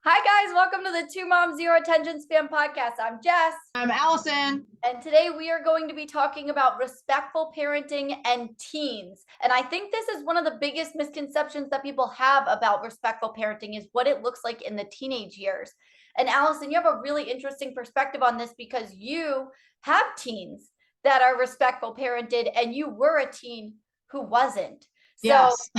Hi, guys. Welcome to the Two Moms Zero Attention Span podcast. I'm Jess. I'm Allison. And today we are going to be talking about respectful parenting and teens. And I think this is one of the biggest misconceptions that people have about respectful parenting is what it looks like in the teenage years. And Allison, you have a really interesting perspective on this because you have teens that are respectful parented and you were a teen who wasn't. So Yes.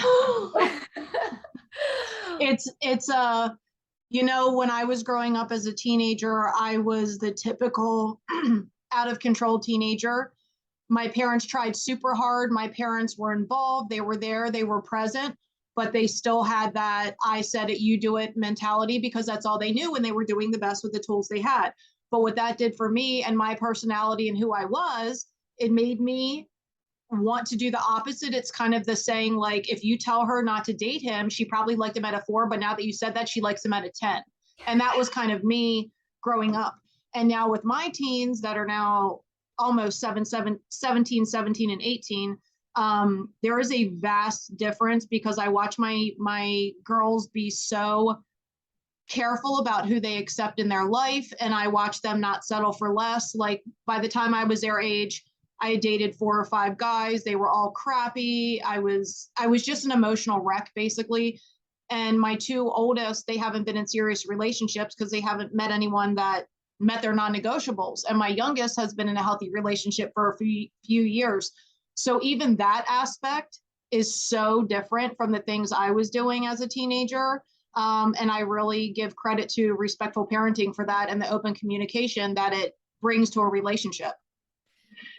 When I was growing up as a teenager, I was the typical out of control teenager. My parents tried super hard. My parents were involved. They were there. They were present, but they still had that I said it, you do it mentality because that's all they knew and they were doing the best with the tools they had. But what that did for me and my personality and who I was, it made me want to do the opposite. It's kind of the saying, like, if you tell her not to date him, she probably liked him at a 4, but now that you said that, she likes him at a 10. And that was kind of me growing up. And now with my teens that are now almost 17, 17, and 18, there is a vast difference because I watch my girls be so careful about who they accept in their life. And I watch them not settle for less. Like by the time I was their age, I had dated 4 or 5 guys. They were all crappy. I was just an emotional wreck, basically. And my 2 oldest, they haven't been in serious relationships because they haven't met anyone that met their non-negotiables. And my youngest has been in a healthy relationship for a few years. So even that aspect is so different from the things I was doing as a teenager. And I really give credit to respectful parenting for that and the open communication that it brings to a relationship.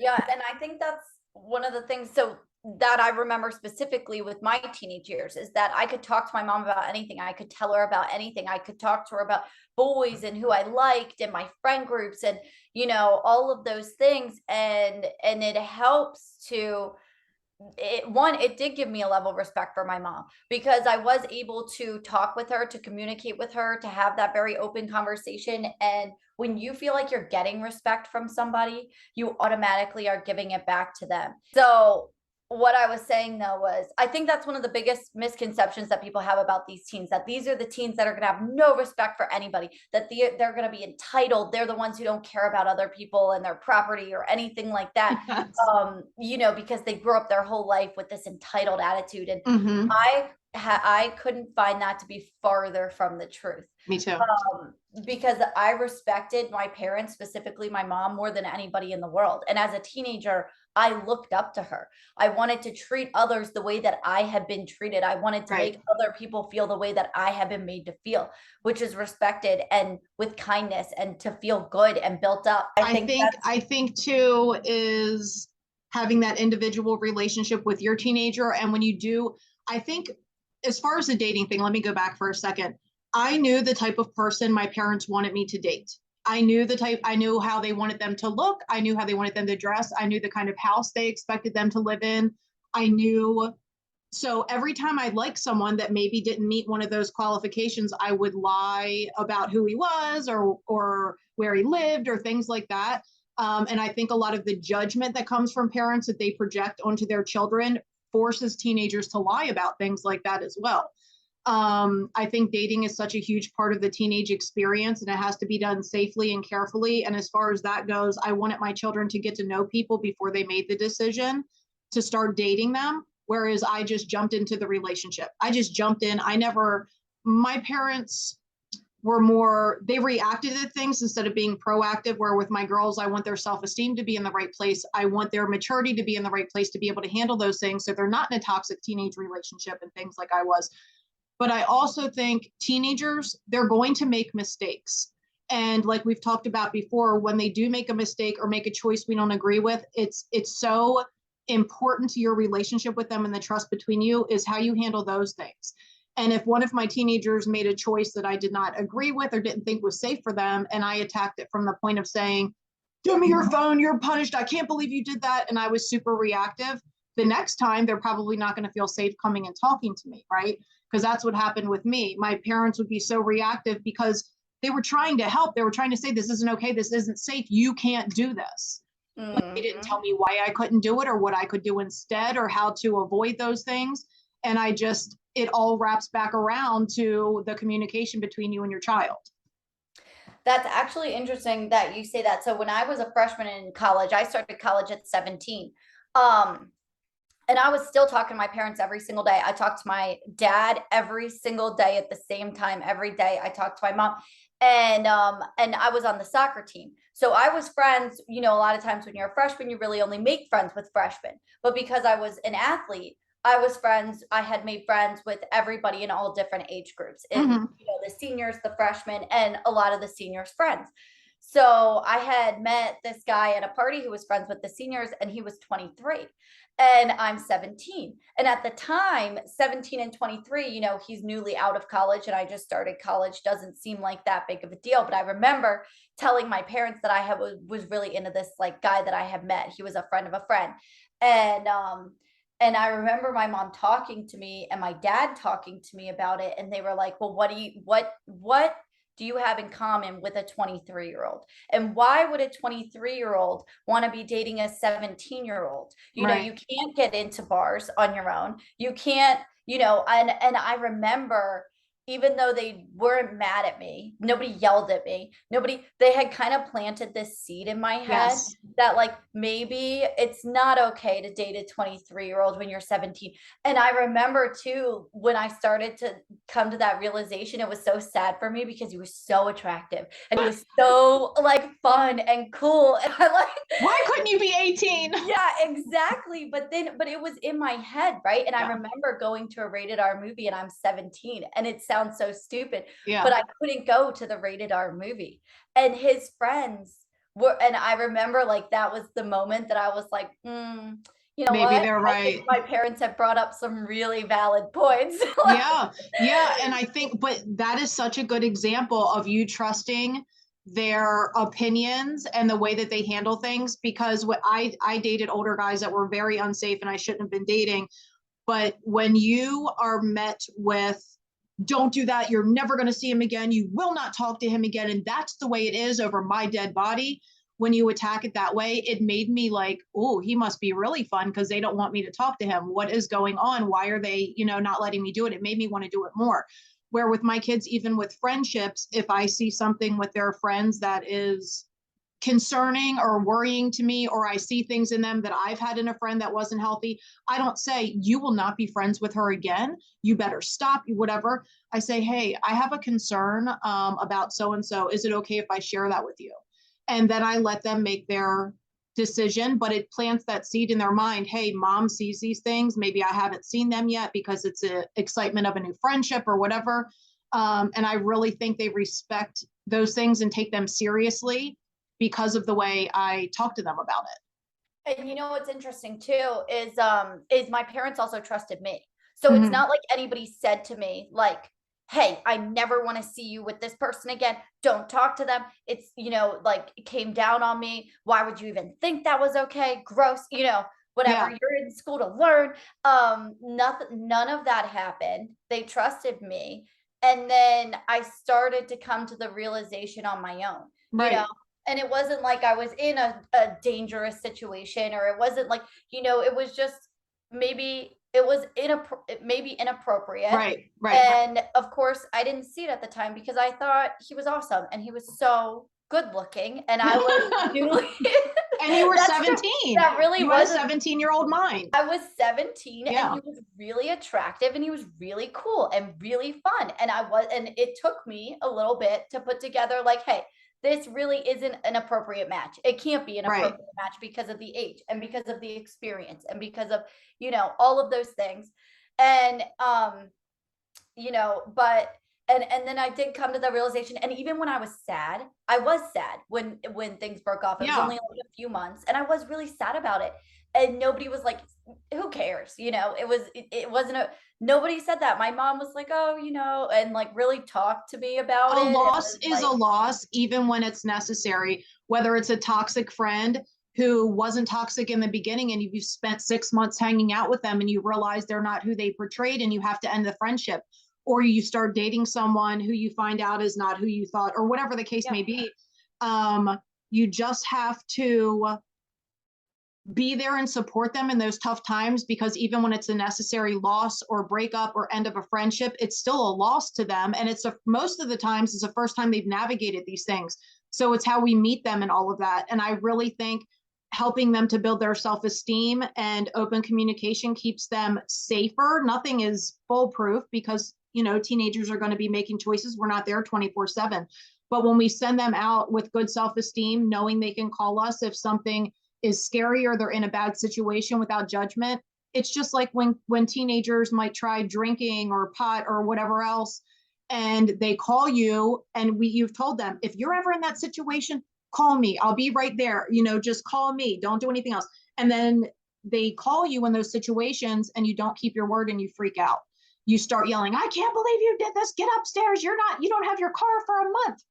Yeah, and I think that's one of the things that I remember specifically with my teenage years is that I could talk to my mom about anything. I could tell her about anything. I could talk to her about boys and who I liked and my friend groups and all of those things. And it helps to it did give me a level of respect for my mom because I was able to talk with her, to communicate with her, to have that very open conversation. And when you feel like you're getting respect from somebody, you automatically are giving it back to them. So what I was saying though was I think that's one of the biggest misconceptions that people have about these teens, that these are the teens that are going to have no respect for anybody, that they're going to be entitled. They're the ones who don't care about other people and their property or anything like that. Yes. Because they grew up their whole life with this entitled attitude. And Mm-hmm. I couldn't find that to be farther from the truth. Me too. Because I respected my parents, specifically my mom, more than anybody in the world. And as a teenager, I looked up to her. I wanted to treat others the way that I had been treated. I wanted to make other people feel the way that I had been made to feel, which is respected and with kindness and to feel good and built up. I think too is having that individual relationship with your teenager. And when you do, I think as far as the dating thing, let me go back for a second. I knew the type of person my parents wanted me to date. I knew how they wanted them to look. I knew how they wanted them to dress. I knew the kind of house they expected them to live in. So every time I liked someone that maybe didn't meet one of those qualifications, I would lie about who he was or where he lived or things like that. And I think a lot of the judgment that comes from parents that they project onto their children forces teenagers to lie about things like that as well. I think dating is such a huge part of the teenage experience and it has to be done safely and carefully. And as far as that goes, I wanted my children to get to know people before they made the decision to start dating them. Whereas I just jumped into the relationship. I just jumped in. My parents were more, they reacted to things instead of being proactive, where with my girls, I want their self-esteem to be in the right place. I want their maturity to be in the right place to be able to handle those things so they're not in a toxic teenage relationship and things like I was. But I also think teenagers, they're going to make mistakes. And like we've talked about before, when they do make a mistake or make a choice we don't agree with, it's so important to your relationship with them and the trust between you is how you handle those things. And if one of my teenagers made a choice that I did not agree with or didn't think was safe for them, and I attacked it from the point of saying, give me your phone, you're punished, I can't believe you did that, and I was super reactive, the next time they're probably not going to feel safe coming and talking to me, right? Because that's what happened with me. My parents would be so reactive because they were trying to help. They were trying to say, this isn't okay, this isn't safe, you can't do this. But they didn't tell me why I couldn't do it or what I could do instead or how to avoid those things. And it all wraps back around to the communication between you and your child. That's actually interesting that you say that. So when I was a freshman in college, I started college at 17. Um, and I was still talking to my parents every single day. I talked to my dad every single day at the same time. Every day I talked to my mom. And I was on the soccer team. So I was friends, a lot of times when you're a freshman, you really only make friends with freshmen. But because I was an athlete, I had made friends with everybody in all different age groups. And the seniors, the freshmen, and a lot of the seniors' friends. So I had met this guy at a party who was friends with the seniors, and he was 23 and I'm 17. And at the time, 17 and 23, he's newly out of college and I just started college. Doesn't seem like that big of a deal. But I remember telling my parents that was really into this like guy that I had met. He was a friend of a friend. And I remember my mom talking to me and my dad talking to me about it. And they were like, well, what do you have in common with a 23-year-old? And why would a 23-year-old want to be dating a 17-year-old? Right. You can't get into bars on your own. You can't, and I remember even though they weren't mad at me, nobody yelled at me, they had kind of planted this seed in my head Yes. that like maybe it's not okay to date a 23-year-old when you're 17. And I remember too, when I started to come to that realization, it was so sad for me because he was so attractive and he was so like fun and cool. And I like, why couldn't you be 18? yeah, exactly. But it was in my head, right? And I Yeah. remember going to a rated R movie and I'm 17 and it sounds so stupid, Yeah. but I couldn't go to the rated R movie. And his friends and I remember like that was the moment that I was like, Maybe what? they're I think right. my parents have brought up some really valid points. Yeah. Yeah. And I think, but that is such a good example of you trusting their opinions and the way that they handle things. Because what I dated older guys that were very unsafe and I shouldn't have been dating. But when you are met with, don't do that, you're never going to see him again, you will not talk to him again, and that's the way it is over my dead body. When you attack it that way, it made me like, oh, he must be really fun because they don't want me to talk to him. What is going on? Why are they, not letting me do it? It made me want to do it more. Where with my kids, even with friendships, if I see something with their friends that is concerning or worrying to me, or I see things in them that I've had in a friend that wasn't healthy, I don't say, you will not be friends with her again. You better stop, whatever. I say, hey, I have a concern about so-and-so. Is it okay if I share that with you? And then I let them make their decision, but it plants that seed in their mind. Hey, mom sees these things. Maybe I haven't seen them yet because it's an excitement of a new friendship or whatever. And I really think they respect those things and take them seriously because of the way I talk to them about it. And what's interesting too is my parents also trusted me. So it's not like anybody said to me like, hey, I never want to see you with this person again. Don't talk to them. It's, like it came down on me. Why would you even think that was okay? Gross, whatever. Yeah. You're in school to learn. None of that happened. They trusted me. And then I started to come to the realization on my own, Right. And it wasn't like I was in a dangerous situation, or it wasn't like, it was just maybe it was maybe inappropriate. Right. And of course, I didn't see it at the time because I thought he was awesome and he was so good looking, and I was newly. And you were 17. That really was a 17-year-old mind. I was 17, Yeah. and he was really attractive and he was really cool and really fun. And it took me a little bit to put together like, hey, this really isn't an appropriate match. It can't be an appropriate match because of the age and because of the experience and because of, all of those things. And, but, and then I did come to the realization. And even when I was sad when things broke off. It was only like a few months and I was really sad about it. And nobody was like, who cares? It wasn't nobody said that. My mom was like, oh, and like really talked to me about it. A loss is a loss, even when it's necessary, whether it's a toxic friend who wasn't toxic in the beginning and you spent 6 months hanging out with them and you realize they're not who they portrayed and you have to end the friendship, or you start dating someone who you find out is not who you thought, or whatever the case may be. You just have to be there and support them in those tough times, because even when it's a necessary loss or breakup or end of a friendship, it's still a loss to them. And most of the times it's the first time they've navigated these things. So it's how we meet them and all of that. And I really think helping them to build their self-esteem and open communication keeps them safer. Nothing is foolproof because, teenagers are going to be making choices. We're not there 24/7. But when we send them out with good self-esteem, knowing they can call us if something is scary or they're in a bad situation without judgment, it's just like when teenagers might try drinking or pot or whatever else, and they call you and you've told them, if you're ever in that situation, call me. I'll be right there. Just call me. Don't do anything else. And then they call you in those situations and you don't keep your word and you freak out. You start yelling, I can't believe you did this. Get upstairs. You don't have your car for a month.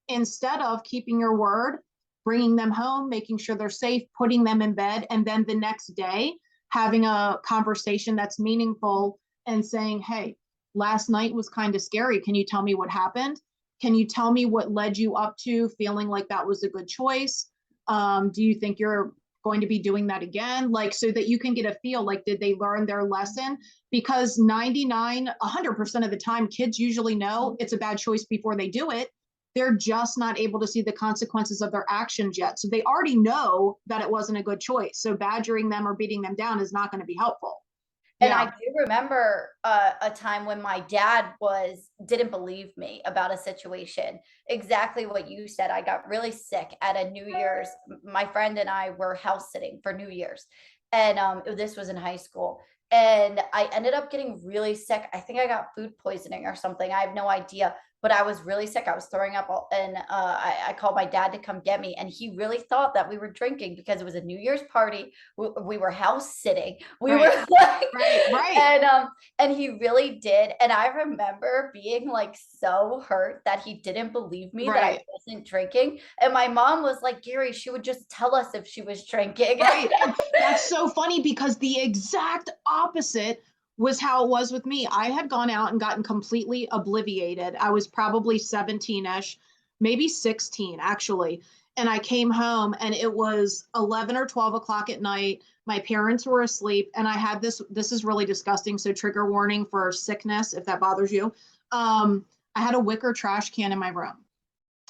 Instead of keeping your word, bringing them home, making sure they're safe, putting them in bed, and then the next day having a conversation that's meaningful and saying, hey, last night was kind of scary. Can you tell me what happened? Can you tell me what led you up to feeling like that was a good choice? Do you think you're going to be doing that again? Like, so that you can get a feel, like, did they learn their lesson? Because 100% of the time, kids usually know it's a bad choice before they do it. They're just not able to see the consequences of their actions yet. So they already know that it wasn't a good choice. So badgering them or beating them down is not going to be helpful. And I do remember a time when my dad didn't believe me about a situation. Exactly what you said. I got really sick at a New Year's. My friend and I were house sitting for New Year's, and this was in high school. And I ended up getting really sick. I think I got food poisoning or something. I have no idea, but I was really sick. I was throwing up, and I called my dad to come get me. And he really thought that we were drinking because it was a New Year's party. We were house sitting. We Right. were like, Right. and he really did. And I remember being like so hurt that he didn't believe me that I Right. wasn't drinking. And my mom was like, Gary, she would just tell us if she was drinking. Right. And that's so funny because the exact opposite was how it was with me. I had gone out and gotten completely obliviated. I was probably 17-ish, maybe 16 actually. And I came home and it was 11 or 12 o'clock at night. My parents were asleep and I had this is really disgusting. So trigger warning for sickness, if that bothers you. I had a wicker trash can in my room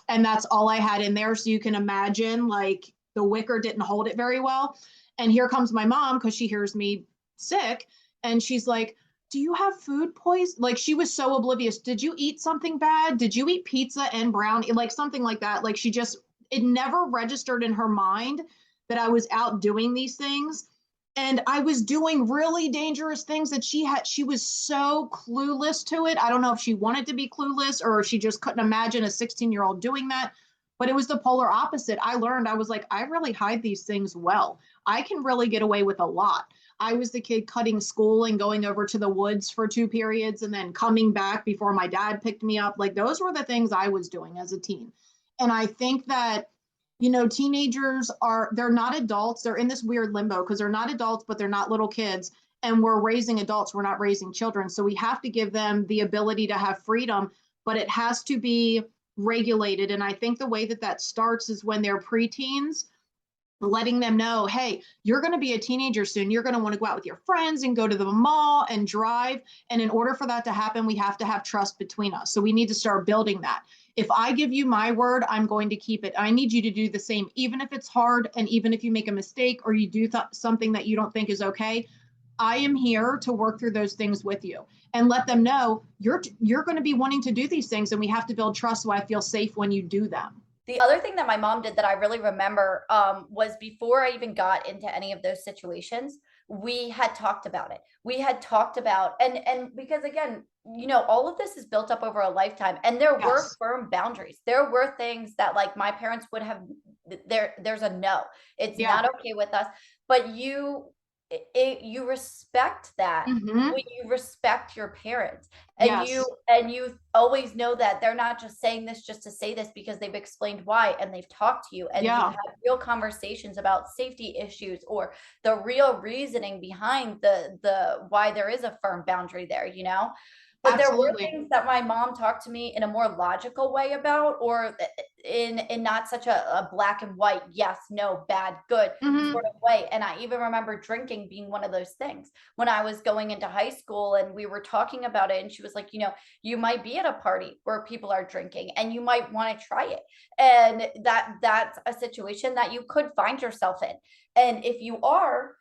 and that's all I had in there. So you can imagine, like, the wicker didn't hold it very well. And here comes my mom because she hears me sick and she's like, do you have food poison? Like, she was so oblivious. Did you eat something bad? Did you eat pizza and brownie? Like something like that. Like, it never registered in her mind that I was out doing these things. And I was doing really dangerous things that she was so clueless to it. I don't know if she wanted to be clueless or she just couldn't imagine a 16-year-old doing that. But it was the polar opposite. I learned, I was like, I really hide these things well. I can really get away with a lot. I was the kid cutting school and going over to the woods for 2 periods and then coming back before my dad picked me up. Like, those were the things I was doing as a teen. And I think that, teenagers they're not adults. They're in this weird limbo because they're not adults, but they're not little kids. And we're raising adults. We're not raising children. So we have to give them the ability to have freedom, but it has to be regulated. And I think the way that starts is when they're preteens, letting them know, hey, you're going to be a teenager soon. You're going to want to go out with your friends and go to the mall and drive. And in order for that to happen, we have to have trust between us. So we need to start building that. If I give you my word, I'm going to keep it. I need you to do the same, even if it's hard. And even if you make a mistake or you do something that you don't think is okay, I am here to work through those things with you and let them know you're going to be wanting to do these things. And we have to build trust so I feel safe when you do them. The other thing that my mom did that I really remember was before I even got into any of those situations, we had talked about it. We had talked about, and because again, all of this is built up over a lifetime, and there were Yes. firm boundaries. There were things that like my parents would have. There's a no. It's Yeah. not okay with us. But you respect that Mm-hmm. when you respect your parents, and Yes. you always know that they're not just saying this just to say this, because they've explained why and they've talked to you and you've Yeah. had real conversations about safety issues or the real reasoning behind the why there is a firm boundary there. But there were Absolutely. things that my mom talked to me in a more logical way about, or in not such a black and white, yes, no, bad, good Hmm. sort of way. And I even remember drinking being one of those things when I was going into high school and we were talking about it. And she was like, you might be at a party where people are drinking and you might want to try it. And that's a situation that you could find yourself in. And if you are,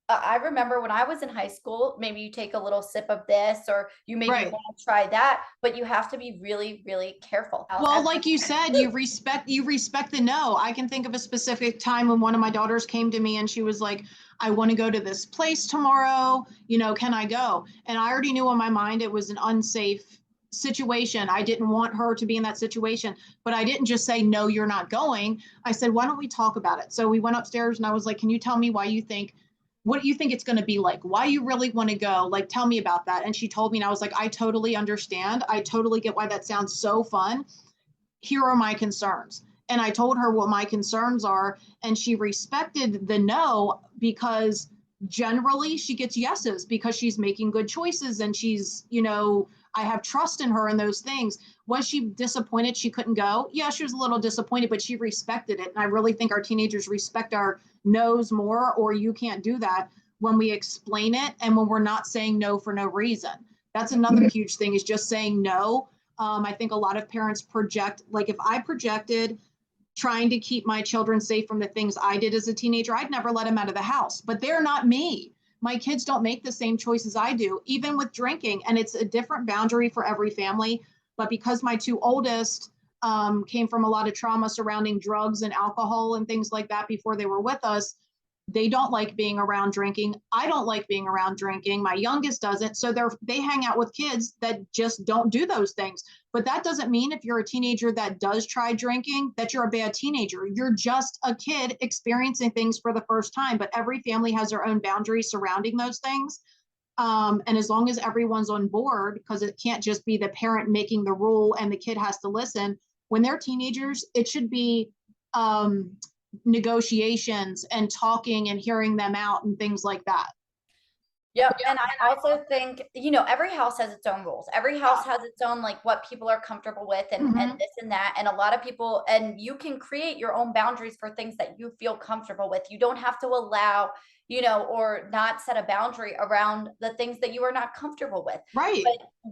I remember when I was in high school, maybe you take a little sip of this or you maybe Right. want to try that, but you have to be really, really careful. Well, like you said, you respect the no. I can think of a specific time when one of my daughters came to me and she was like, I want to go to this place tomorrow. Can I go? And I already knew in my mind it was an unsafe situation. I didn't want her to be in that situation, but I didn't just say, no, you're not going. I said, why don't we talk about it? So we went upstairs and I was like, can you tell me what you think it's going to be like? Why you really want to go? Like, tell me about that. And she told me, and I was like, I totally understand. I totally get why that sounds so fun. Here are my concerns. And I told her what my concerns are, and she respected the no because generally she gets yeses because she's making good choices and I have trust in her in those things. Was she disappointed she couldn't go? Yeah, she was a little disappointed, but she respected it. And I really think our teenagers respect our no's more, or you can't do that, when we explain it and when we're not saying no for no reason. That's another huge thing, is just saying no. I think a lot of parents project, like if I projected trying to keep my children safe from the things I did as a teenager, I'd never let them out of the house. But they're not me. My kids don't make the same choices I do, even with drinking. And it's a different boundary for every family. But because my two oldest came from a lot of trauma surrounding drugs and alcohol and things like that before they were with us, they don't like being around drinking. I don't like being around drinking. My youngest doesn't. So they hang out with kids that just don't do those things. But that doesn't mean if you're a teenager that does try drinking that you're a bad teenager. You're just a kid experiencing things for the first time. But every family has their own boundaries surrounding those things. And as long as everyone's on board, because it can't just be the parent making the rule and the kid has to listen. When they're teenagers, it should be negotiations and talking and hearing them out and things like that. Yep. And I also think, every house has its own rules. Every house has its own, like, what people are comfortable with and Mhm. this and that. And a lot of people, and you can create your own boundaries for things that you feel comfortable with. You don't have to allow, or not set a boundary around the things that you are not comfortable with. Right.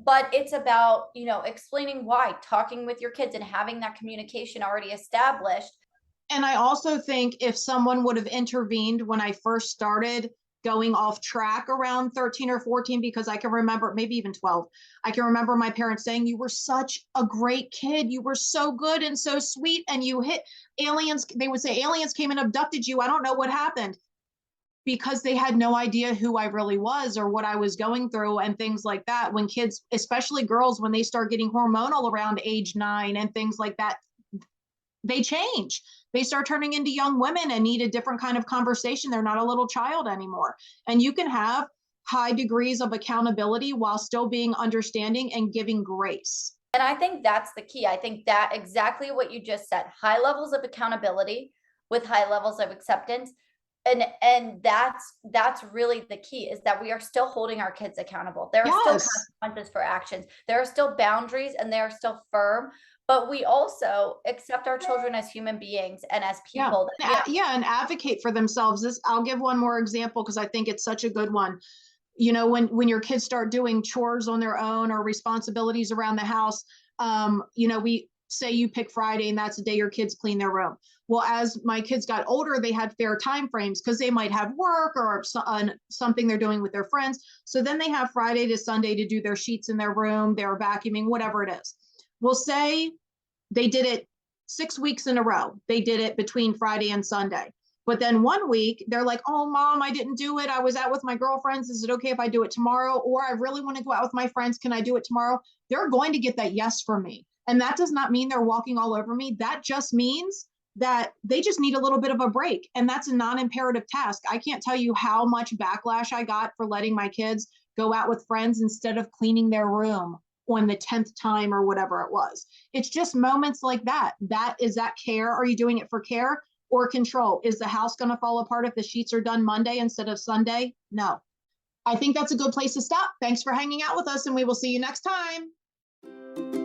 But it's about, explaining why, talking with your kids and having that communication already established. And I also think if someone would have intervened when I first started going off track around 13 or 14, because I can remember, maybe even 12, I can remember my parents saying, you were such a great kid. You were so good and so sweet. And you hit aliens. They would say aliens came and abducted you. I don't know what happened, because they had no idea who I really was or what I was going through and things like that. When kids, especially girls, when they start getting hormonal around age 9 and things like that, they change. They start turning into young women and need a different kind of conversation. They're not a little child anymore. And you can have high degrees of accountability while still being understanding and giving grace. And I think that's the key. I think that exactly what you just said, high levels of accountability with high levels of acceptance. And that's really the key, is that we are still holding our kids accountable. There are still Yes. consequences for actions. There are still boundaries and they are still firm, but we also accept our children as human beings and as Yeah. people. Yeah. And advocate for themselves. I'll give one more example because I think it's such a good one. When your kids start doing chores on their own or responsibilities around the house, we say you pick Friday and that's the day your kids clean their room. Well, as my kids got older, they had fair time frames because they might have work or something they're doing with their friends. So then they have Friday to Sunday to do their sheets in their room, their vacuuming, whatever it is. We'll say they did it 6 weeks in a row. They did it between Friday and Sunday. But then one week they're like, oh, mom, I didn't do it. I was out with my girlfriends. Is it okay if I do it tomorrow? Or I really want to go out with my friends. Can I do it tomorrow? They're going to get that yes from me. And that does not mean they're walking all over me. That just means that they just need a little bit of a break. And that's a non-imperative task. I can't tell you how much backlash I got for letting my kids go out with friends instead of cleaning their room on the 10th time or whatever it was. It's just moments like that. Is that care? Are you doing it for care or control? Is the house going to fall apart if the sheets are done Monday instead of Sunday? No. I think that's a good place to stop. Thanks for hanging out with us, and we will see you next time.